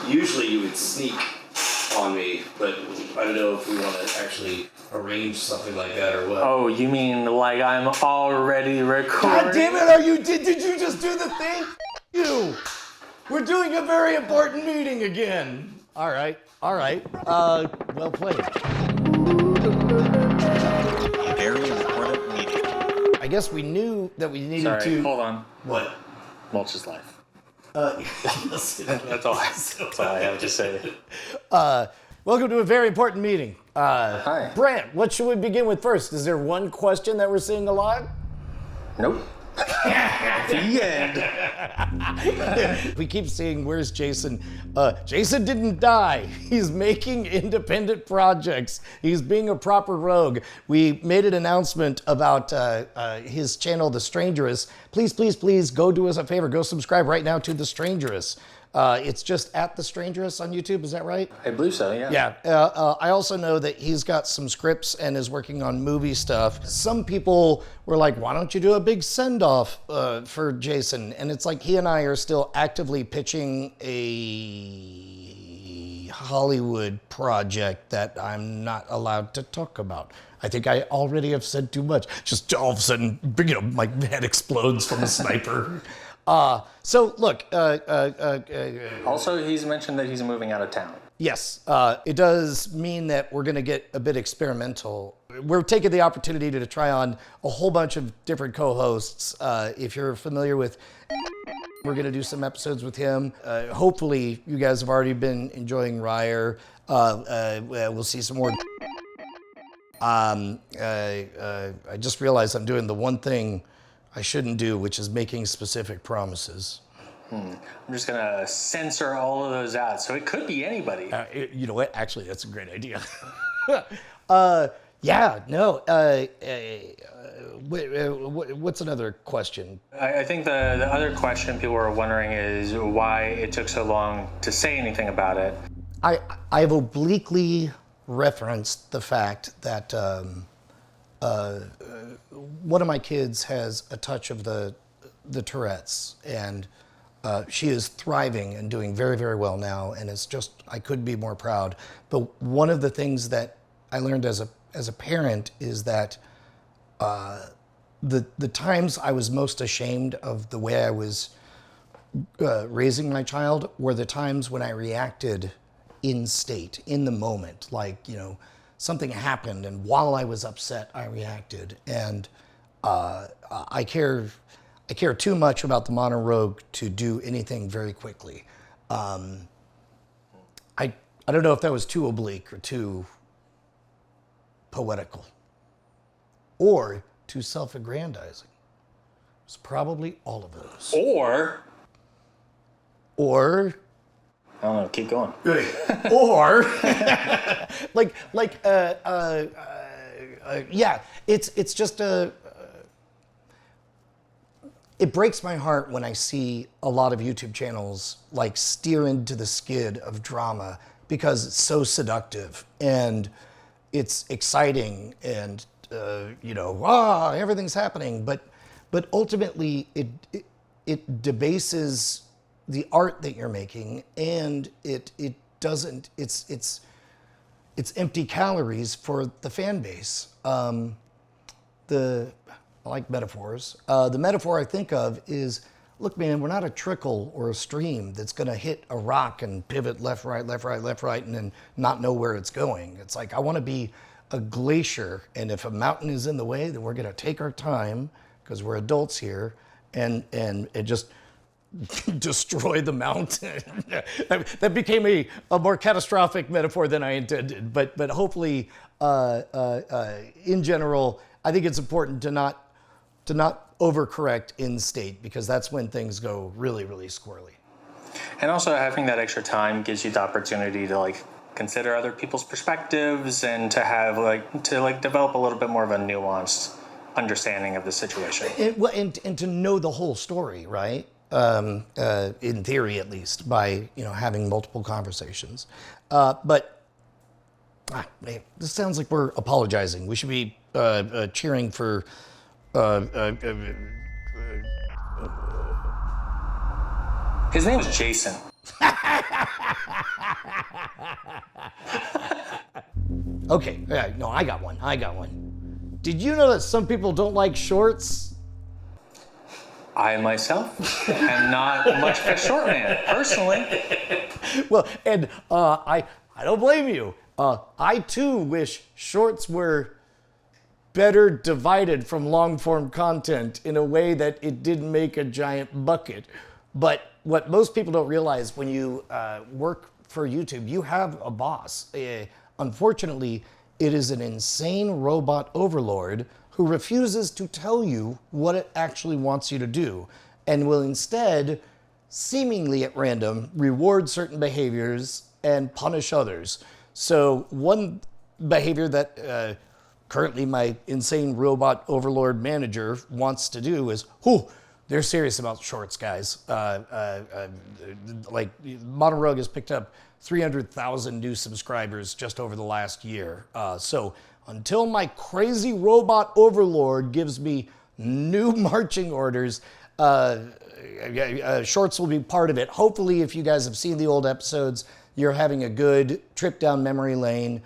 Usually you would sneak on me, but I don't know if we want to actually arrange something like that or what. Oh, you mean like I'm already recording? God damn it, did you just do the thing? You! We're doing a very important meeting again. All right. Well played. A very important meeting. I guess we knew that we needed Sorry, to... hold on. What? Mulch's life. That's all I have to say. Welcome to a very important meeting. Hi. Brandt, what should we begin with first? Is there one question that we're seeing a lot? Nope. The end. We keep seeing, where's Jason? Jason didn't die. He's making independent projects. He's being a proper rogue. We made an announcement about his channel, The Strangerous. Please go do us a favor. Go subscribe right now to The Strangerous. It's just at The Strangerous on YouTube, is that right? I believe so, yeah. Yeah, I also know that he's got some scripts and is working on movie stuff. Some people were like, why don't you do a big send-off for Jason? And it's like he and I are still actively pitching a Hollywood project that I'm not allowed to talk about. I think I already have said too much. Just all of a sudden, my head explodes from a sniper. So look. Also, he's mentioned that he's moving out of town. Yes, it does mean that we're going to get a bit experimental. We're taking the opportunity to try on a whole bunch of different co-hosts. If you're familiar with, we're going to do some episodes with him. Hopefully, you guys have already been enjoying Ryer. We'll see some more. I just realized I'm doing the one thing I shouldn't do, which is making specific promises. I'm just gonna censor all of those out, so it could be anybody. You know what? Actually, that's a great idea. What's another question? I think the other question people were wondering is why it took so long to say anything about it. I've obliquely referenced the fact that one of my kids has a touch of the Tourette's, and she is thriving and doing very, very well now, and it's just, I couldn't be more proud. But one of the things that I learned as a parent is that the times I was most ashamed of the way I was raising my child were the times when I reacted in state, in the moment, like, something happened, and while I was upset, I reacted. And I care too much about the modern rogue to do anything very quickly. I don't know if that was too oblique or too poetical or too self-aggrandizing. It's probably all of those. Or I don't know, keep going. Or it's just it breaks my heart when I see a lot of YouTube channels like steer into the skid of drama because it's so seductive and it's exciting and everything's happening, but ultimately it debases the art that you're making, and it's empty calories for the fan base. I like metaphors. The metaphor I think of is, look, man, we're not a trickle or a stream that's gonna hit a rock and pivot left, right, and then not know where it's going. It's like, I wanna be a glacier, and if a mountain is in the way, then we're gonna take our time, because we're adults here, and just destroy the mountain. That became a more catastrophic metaphor than I intended. But hopefully, in general, I think it's important to not overcorrect in state, because that's when things go really, really squirrely. And also having that extra time gives you the opportunity to consider other people's perspectives and to have develop a little bit more of a nuanced understanding of the situation. And to know the whole story, right? In theory, at least, by having multiple conversations. But man, this sounds like we're apologizing. We should be cheering for. His name was Jason. Okay, yeah, no, I got one. Did you know that some people don't like shorts? I myself am not much of a short man, personally. Well, and I don't blame you. I too wish shorts were better divided from long form content in a way that it didn't make a giant bucket. But what most people don't realize when you work for YouTube, you have a boss. Unfortunately, it is an insane robot overlord who refuses to tell you what it actually wants you to do and will instead, seemingly at random, reward certain behaviors and punish others. So one behavior that currently my insane robot overlord manager wants to do is, they're serious about shorts, guys. Like Modern Rogue has picked up 300,000 new subscribers just over the last year. So until my crazy robot overlord gives me new marching orders, shorts will be part of it. Hopefully, if you guys have seen the old episodes, you're having a good trip down memory lane.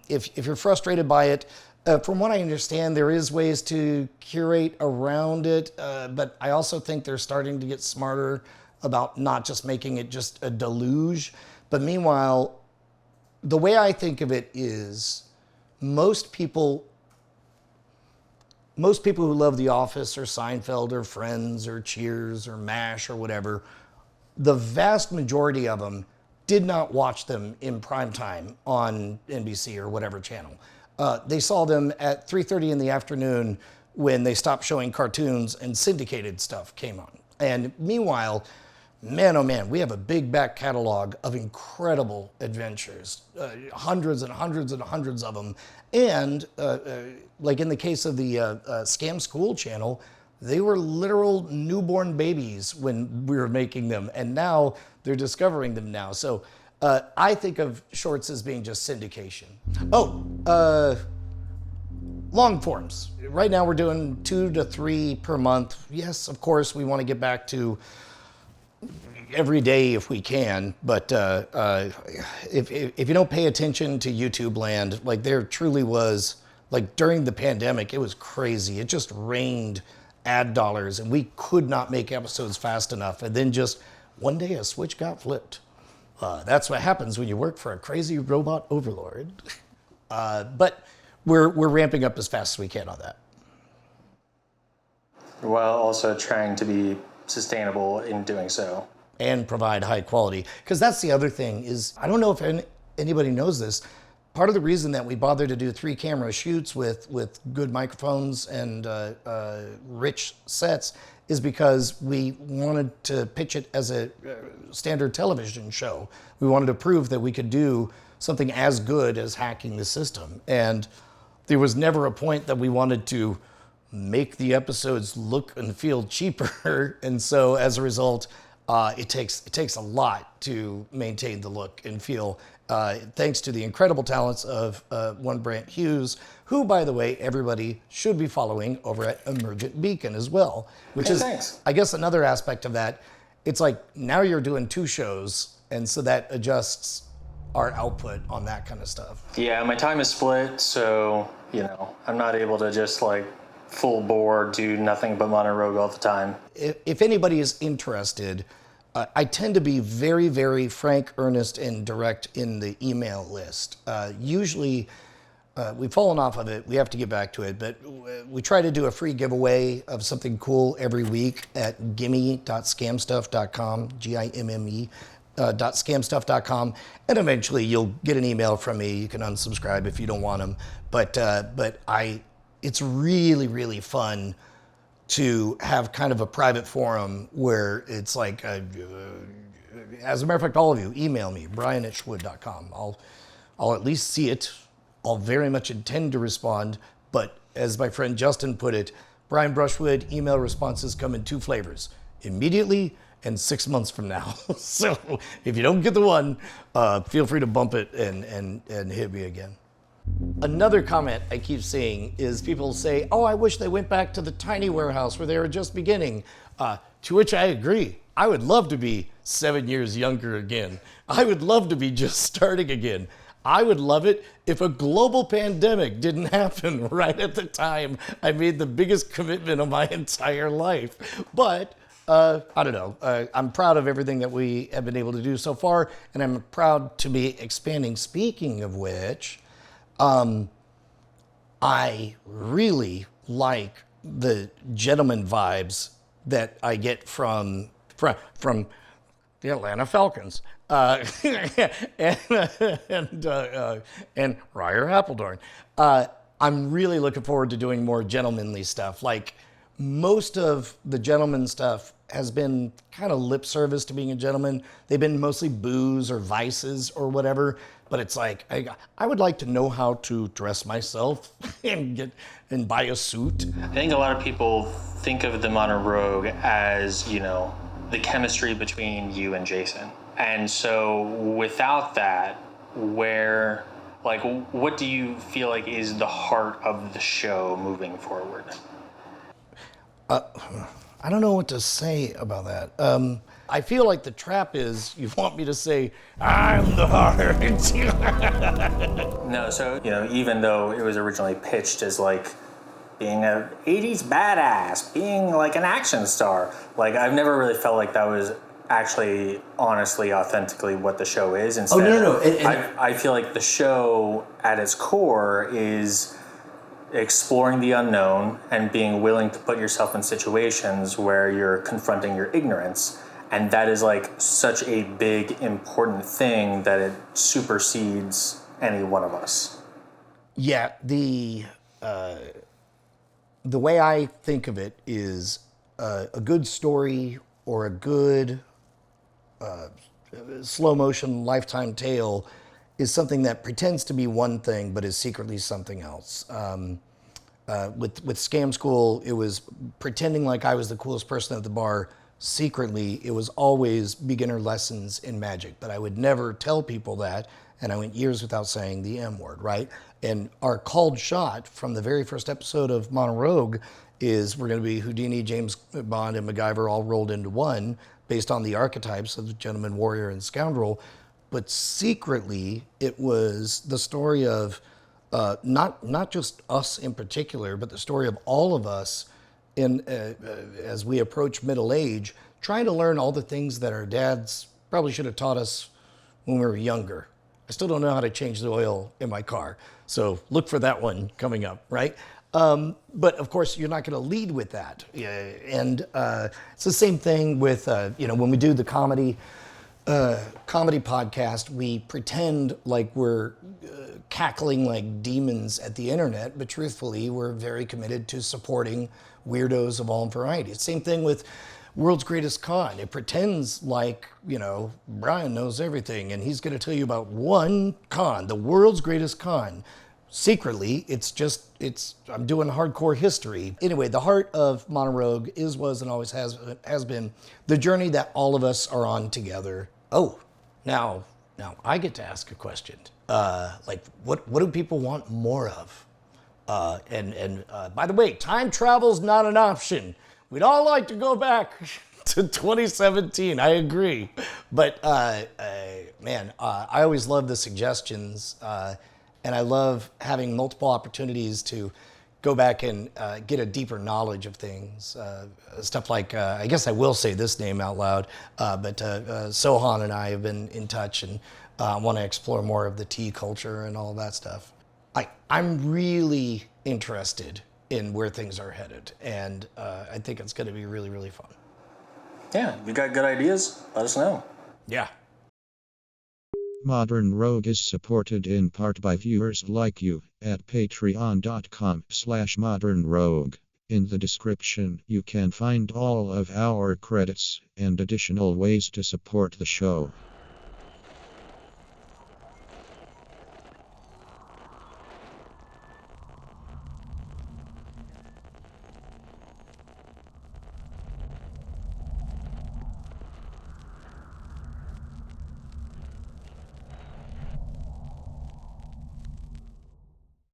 If you're frustrated by it, from what I understand, there is ways to curate around it, but I also think they're starting to get smarter about not just making it just a deluge. But meanwhile, the way I think of it is most people who love The Office or Seinfeld or Friends or Cheers or MASH or whatever, the vast majority of them did not watch them in prime time on NBC or whatever channel. They saw them at 3:30 in the afternoon when they stopped showing cartoons and syndicated stuff came on. And meanwhile, man, oh man, we have a big back catalog of incredible adventures, hundreds and hundreds and hundreds of them. And like in the case of the Scam School channel, they were literal newborn babies when we were making them, and now they're discovering them now. So I think of shorts as being just syndication. Long forms. Right now we're doing 2 to 3 per month. Yes, of course, we want to get back to every day if we can, but if you don't pay attention to YouTube land, like there truly was, like during the pandemic, it was crazy. It just rained ad dollars and we could not make episodes fast enough. And then just one day a switch got flipped. That's what happens when you work for a crazy robot overlord. But we're ramping up as fast as we can on that. While also trying to be sustainable in doing so. And provide high quality. Because that's the other thing is, I don't know if anybody knows this, part of the reason that we bothered to do 3 camera shoots with good microphones and rich sets is because we wanted to pitch it as a standard television show. We wanted to prove that we could do something as good as hacking the system. And there was never a point that we wanted to make the episodes look and feel cheaper. And so as a result, it takes a lot to maintain the look and feel, thanks to the incredible talents of one Brandt Hughes, who, by the way, everybody should be following over at Emergent Beacon as well, which is, thanks. I guess, another aspect of that. It's like now you're doing 2 shows, and so that adjusts our output on that kind of stuff. Yeah, my time is split, so, I'm not able to just full bore, do nothing but Modern Rogue all the time. If anybody is interested, I tend to be very, very frank, earnest, and direct in the email list. Usually, we've fallen off of it. We have to get back to it, but we try to do a free giveaway of something cool every week at gimme.scamstuff.com, Gimme. .scamstuff.com, and eventually you'll get an email from me. You can unsubscribe if you don't want them, but it's really, really fun to have kind of a private forum where it's like, as a matter of fact, all of you, email me, brian@schwood.com. I'll at least see it. I'll very much intend to respond, but as my friend Justin put it, Brian Brushwood, email responses come in 2 flavors, immediately and 6 months from now. So if you don't get the one, feel free to bump it and hit me again. Another comment I keep seeing is people say, oh, I wish they went back to the tiny warehouse where they were just beginning. To which I agree. I would love to be 7 years younger again. I would love to be just starting again. I would love it if a global pandemic didn't happen right at the time I made the biggest commitment of my entire life. But I don't know. I'm proud of everything that we have been able to do so far, and I'm proud to be expanding. Speaking of which, I really like the gentleman vibes that I get from the Atlanta Falcons and Ryer Appledorn. I'm really looking forward to doing more gentlemanly stuff. Like, most of the gentleman stuff has been kind of lip service to being a gentleman. They've been mostly booze or vices or whatever. But it's like, I would like to know how to dress myself and buy a suit. I think a lot of people think of the Modern Rogue as, you know, the chemistry between you and Jason. And so without that, what do you feel like is the heart of the show moving forward? I don't know what to say about that. I feel like the trap is you want me to say, I'm the heart. No, so, you know, even though it was originally pitched as like being a 80s badass, being like an action star, like I've never really felt like that was actually honestly, authentically what the show is. Instead, no. I feel like the show at its core is exploring the unknown and being willing to put yourself in situations where you're confronting your ignorance. And that is like such a big, important thing that it supersedes any one of us. Yeah, the way I think of it is a good story or a good slow motion lifetime tale is something that pretends to be one thing but is secretly something else. With Scam School, it was pretending like I was the coolest person at the bar. Secretly, it was always beginner lessons in magic, but I would never tell people that, and I went years without saying the M word, right? And our called shot from the very first episode of Mono Rogue is we're going to be Houdini, James Bond, and MacGyver all rolled into one based on the archetypes of the gentleman, warrior, and scoundrel. But secretly, it was the story of not just us in particular, but the story of all of us as we approach middle age, trying to learn all the things that our dads probably should have taught us when we were younger. I still don't know how to change the oil in my car, so look for that one coming up, right? But of course, you're not going to lead with that. And it's the same thing with, when we do the comedy podcast, we pretend like we're cackling like demons at the internet, but truthfully, we're very committed to supporting weirdos of all varieties. Same thing with World's Greatest Con. It pretends like, Brian knows everything and he's going to tell you about one con, the world's greatest con. Secretly, I'm doing hardcore history. Anyway, the heart of Mono Rogue was, and always has been the journey that all of us are on together. Oh, now I get to ask a question. What do people want more of? And by the way, time travel's not an option. We'd all like to go back to 2017. I agree. But I always love the suggestions, and I love having multiple opportunities to go back and get a deeper knowledge of things. Stuff like, I guess I will say this name out loud, but Sohan and I have been in touch and want to explore more of the tea culture and all that stuff. I'm really interested in where things are headed, and I think it's going to be really, really fun. Yeah, if you got good ideas, let us know. Yeah. Modern Rogue is supported in part by viewers like you at patreon.com/modernrogue. In the description, you can find all of our credits and additional ways to support the show.